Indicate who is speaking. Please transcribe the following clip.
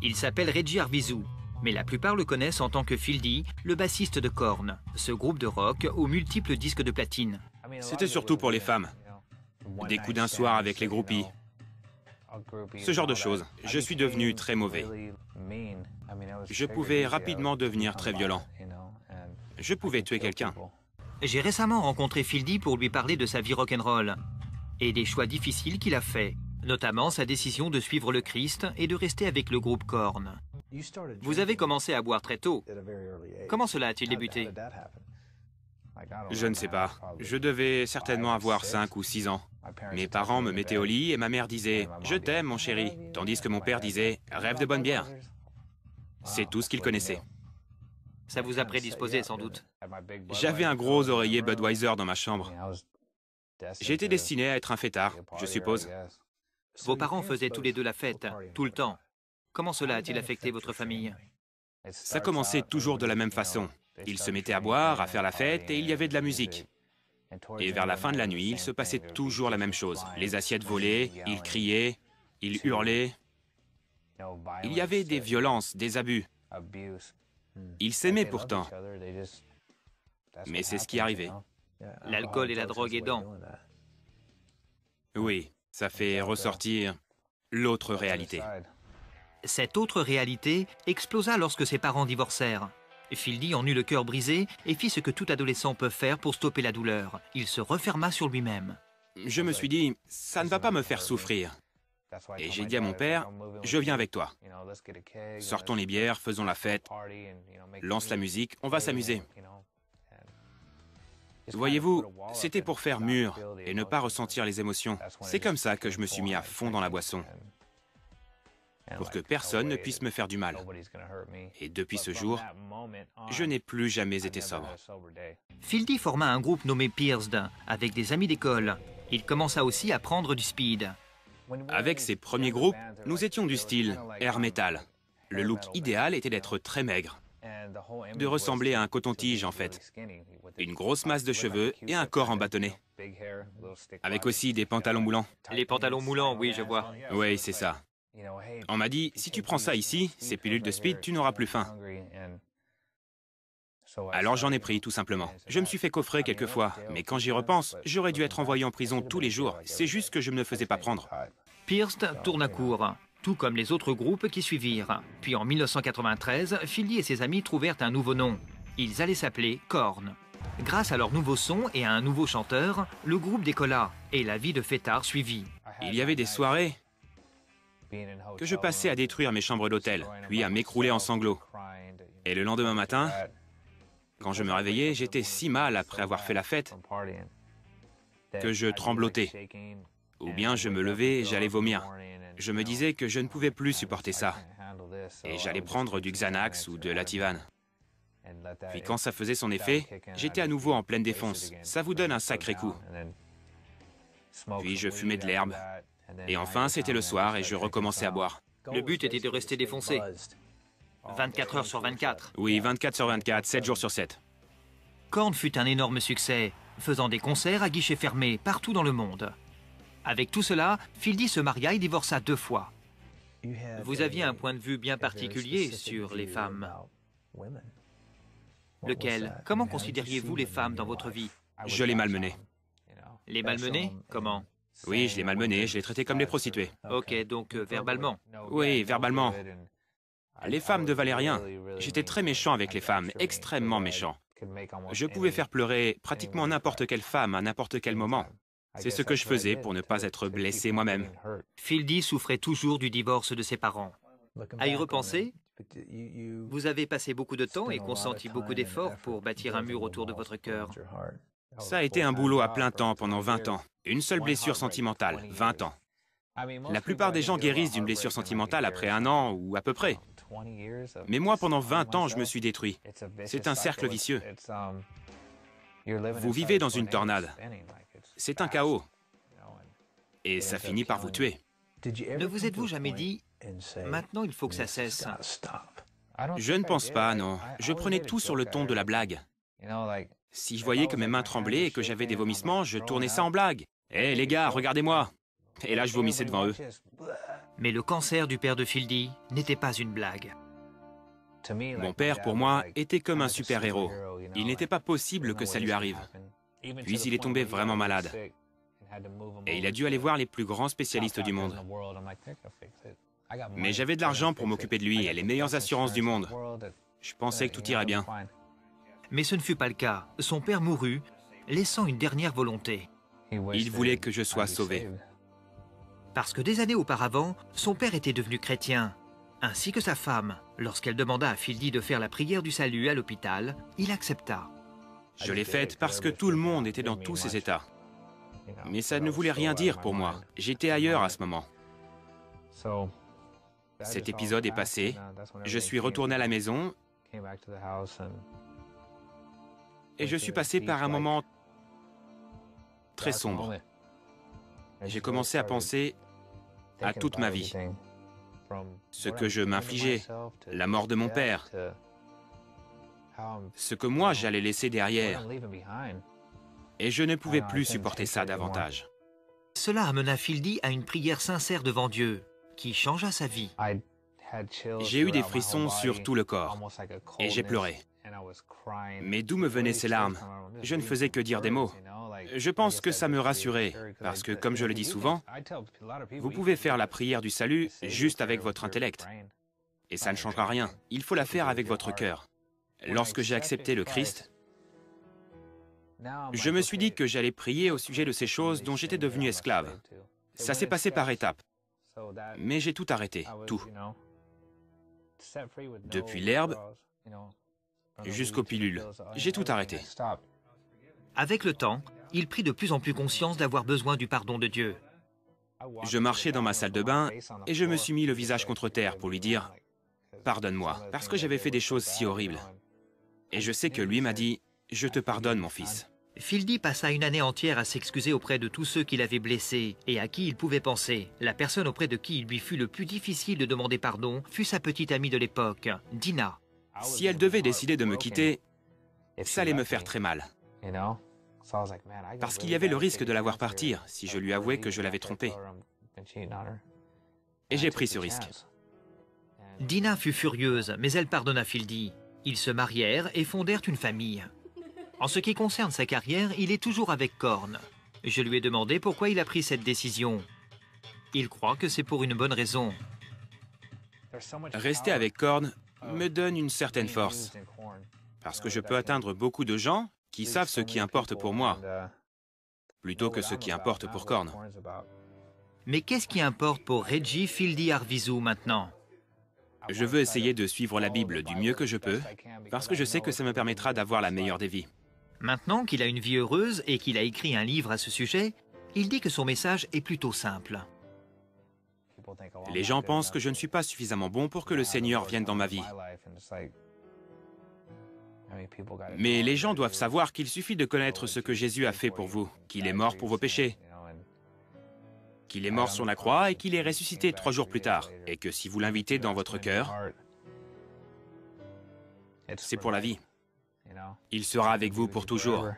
Speaker 1: Il s'appelle Reggie Arvizu, mais la plupart le connaissent en tant que Fieldy, le bassiste de Korn, ce groupe de rock aux multiples disques de platine.
Speaker 2: C'était surtout pour les femmes. Des coups d'un soir avec les groupies. Ce genre de choses. Je suis devenu très mauvais. Je pouvais rapidement devenir très violent. Je pouvais tuer quelqu'un.
Speaker 1: J'ai récemment rencontré Fieldy pour lui parler de sa vie rock'n'roll et des choix difficiles qu'il a faits, notamment sa décision de suivre le Christ et de rester avec le groupe Korn. Vous avez commencé à boire très tôt. Comment cela a-t-il débuté?
Speaker 2: Je ne sais pas. Je devais certainement avoir 5 ou 6 ans. Mes parents me mettaient au lit et ma mère disait « Je t'aime, mon chéri », tandis que mon père disait « Rêve de bonne bière ». C'est tout ce qu'il connaissait.
Speaker 1: Ça vous a prédisposé, sans doute.
Speaker 2: J'avais un gros oreiller Budweiser dans ma chambre. J'étais destiné à être un fêtard, je suppose.
Speaker 1: Vos parents faisaient tous les deux la fête, tout le temps. Comment cela a-t-il affecté votre famille?
Speaker 2: Ça commençait toujours de la même façon. Ils se mettaient à boire, à faire la fête, et il y avait de la musique. Et vers la fin de la nuit, il se passait toujours la même chose. Les assiettes volaient, ils criaient, ils hurlaient. Il y avait des violences, des abus. Ils s'aimaient pourtant. Mais c'est ce qui arrivait.
Speaker 1: L'alcool et la drogue aidant.
Speaker 2: Oui, ça fait ressortir l'autre réalité.
Speaker 1: Cette autre réalité explosa lorsque ses parents divorcèrent. Fieldy en eut le cœur brisé et fit ce que tout adolescent peut faire pour stopper la douleur. Il se referma sur lui-même.
Speaker 2: Je me suis dit, ça ne va pas me faire souffrir. Et j'ai dit à mon père, je viens avec toi. Sortons les bières, faisons la fête, lance la musique, on va s'amuser. Voyez-vous, c'était pour faire mûr et ne pas ressentir les émotions. C'est comme ça que je me suis mis à fond dans la boisson, pour que personne ne puisse me faire du mal. Et depuis ce jour, je n'ai plus jamais été sobre.
Speaker 1: Fieldy forma un groupe nommé Pierced, avec des amis d'école. Il commença aussi à prendre du speed.
Speaker 2: Avec ces premiers groupes, nous étions du style air metal. Le look idéal était d'être très maigre, de ressembler à un coton-tige en fait. Une grosse masse de cheveux et un corps en bâtonnet. Avec aussi des pantalons moulants.
Speaker 1: Les pantalons moulants, oui, je vois.
Speaker 2: Oui, c'est ça. On m'a dit, si tu prends ça ici, ces pilules de speed, tu n'auras plus faim. Alors j'en ai pris, tout simplement. Je me suis fait coffrer quelques fois, mais quand j'y repense, j'aurais dû être envoyé en prison tous les jours. C'est juste que je ne me faisais pas prendre.
Speaker 1: Pierced tourne à court, tout comme les autres groupes qui suivirent. Puis en 1993, Fieldy et ses amis trouvèrent un nouveau nom. Ils allaient s'appeler Korn. Grâce à leur nouveau son et à un nouveau chanteur, le groupe décolla et la vie de fêtard suivit.
Speaker 2: Il y avait des soirées que je passais à détruire mes chambres d'hôtel, puis à m'écrouler en sanglots. Et le lendemain matin, quand je me réveillais, j'étais si mal après avoir fait la fête que je tremblotais. Ou bien je me levais et j'allais vomir. Je me disais que je ne pouvais plus supporter ça. Et j'allais prendre du Xanax ou de l'Ativan. Puis quand ça faisait son effet, j'étais à nouveau en pleine défonce. Ça vous donne un sacré coup. Puis je fumais de l'herbe. Et enfin, c'était le soir et je recommençais à boire.
Speaker 1: Le but était de rester défoncé. 24 heures sur 24.
Speaker 2: Oui, 24 sur 24, 7 jours sur 7.
Speaker 1: Korn fut un énorme succès, faisant des concerts à guichets fermés partout dans le monde. Avec tout cela, Fieldy se maria et divorça 2 fois. Vous aviez un point de vue bien particulier sur les femmes. Lequel? Comment considériez-vous les femmes dans votre vie?
Speaker 2: Je les malmenais.
Speaker 1: Les malmener? Comment?
Speaker 2: Oui, je les malmenais, je les traitais comme des prostituées.
Speaker 1: Ok, donc verbalement.
Speaker 2: Oui, verbalement. Les femmes ne valaient rien. J'étais très méchant avec les femmes, extrêmement méchant. Je pouvais faire pleurer pratiquement n'importe quelle femme à n'importe quel moment. C'est ce que je faisais pour ne pas être blessé moi-même.
Speaker 1: Fieldy souffrait toujours du divorce de ses parents. À y repenser, vous avez passé beaucoup de temps et consenti beaucoup d'efforts pour bâtir un mur autour de votre cœur.
Speaker 2: Ça a été un boulot à plein temps pendant 20 ans. Une seule blessure sentimentale, 20 ans. La plupart des gens guérissent d'une blessure sentimentale après 1 an ou à peu près. Mais moi, pendant 20 ans, je me suis détruit. C'est un cercle vicieux. Vous vivez dans une tornade. C'est un chaos. Et ça finit par vous tuer.
Speaker 1: Ne vous êtes-vous jamais dit « Maintenant, il faut que ça cesse »
Speaker 2: Je ne pense pas, non. Je prenais tout sur le ton de la blague. Si je voyais que mes mains tremblaient et que j'avais des vomissements, je tournais ça en blague. « Hé, les gars, regardez-moi !» Et là, je vomissais devant eux.
Speaker 1: Mais le cancer du père de Fieldy n'était pas une blague.
Speaker 2: Mon père, pour moi, était comme un super-héros. Il n'était pas possible que ça lui arrive. Puis il est tombé vraiment malade. Et il a dû aller voir les plus grands spécialistes du monde. Mais j'avais de l'argent pour m'occuper de lui et les meilleures assurances du monde. Je pensais que tout irait bien.
Speaker 1: Mais ce ne fut pas le cas. Son père mourut, laissant une dernière volonté.
Speaker 2: Il voulait que je sois sauvé.
Speaker 1: Parce que des années auparavant, son père était devenu chrétien, ainsi que sa femme. Lorsqu'elle demanda à Fieldy de faire la prière du salut à l'hôpital, il accepta.
Speaker 2: Je l'ai faite parce que tout le monde était dans tous ces états. Mais ça ne voulait rien dire pour moi. J'étais ailleurs à ce moment. Cet épisode est passé. Je suis retourné à la maison et je suis passé par un moment très sombre. J'ai commencé à penser à toute ma vie. Ce que je m'infligeais, la mort de mon père, ce que moi j'allais laisser derrière. Et je ne pouvais plus supporter ça davantage.
Speaker 1: Cela amena Fieldy à une prière sincère devant Dieu, qui changea sa vie.
Speaker 2: J'ai eu des frissons sur tout le corps, et j'ai pleuré. Mais d'où me venaient ces larmes? Je ne faisais que dire des mots. Je pense que ça me rassurait, parce que, comme je le dis souvent, vous pouvez faire la prière du salut juste avec votre intellect. Et ça ne changera rien. Il faut la faire avec votre cœur. Lorsque j'ai accepté le Christ, je me suis dit que j'allais prier au sujet de ces choses dont j'étais devenu esclave. Ça s'est passé par étapes. Mais j'ai tout arrêté, tout. Depuis l'herbe jusqu'aux pilules. J'ai tout arrêté.
Speaker 1: Avec le temps, il prit de plus en plus conscience d'avoir besoin du pardon de Dieu.
Speaker 2: Je marchais dans ma salle de bain et je me suis mis le visage contre terre pour lui dire « Pardonne-moi », parce que j'avais fait des choses si horribles. Et je sais que lui m'a dit « Je te pardonne, mon fils ».
Speaker 1: Fieldy passa une année entière à s'excuser auprès de tous ceux qui l'avaient blessé et à qui il pouvait penser. La personne auprès de qui il lui fut le plus difficile de demander pardon fut sa petite amie de l'époque, Dina.
Speaker 2: Si elle devait décider de me quitter, ça allait me faire très mal. Parce qu'il y avait le risque de la voir partir si je lui avouais que je l'avais trompée. Et j'ai pris ce risque.
Speaker 1: Dina fut furieuse, mais elle pardonna Fieldy. Ils se marièrent et fondèrent une famille. En ce qui concerne sa carrière, il est toujours avec Korn. Je lui ai demandé pourquoi il a pris cette décision. Il croit que c'est pour une bonne raison.
Speaker 2: Rester avec Korn me donne une certaine force. Parce que je peux atteindre beaucoup de gens qui savent ce qui importe pour moi, plutôt que ce qui importe pour Korn.
Speaker 1: Mais qu'est-ce qui importe pour Reggie Fieldy Arvizu maintenant?
Speaker 2: Je veux essayer de suivre la Bible du mieux que je peux, parce que je sais que ça me permettra d'avoir la meilleure des vies.
Speaker 1: Maintenant qu'il a une vie heureuse et qu'il a écrit un livre à ce sujet, il dit que son message est plutôt simple.
Speaker 2: Les gens pensent que je ne suis pas suffisamment bon pour que le Seigneur vienne dans ma vie. Mais les gens doivent savoir qu'il suffit de connaître ce que Jésus a fait pour vous, qu'il est mort pour vos péchés, qu'il est mort sur la croix et qu'il est ressuscité 3 jours plus tard, et que si vous l'invitez dans votre cœur, c'est pour la vie. Il sera avec vous pour toujours.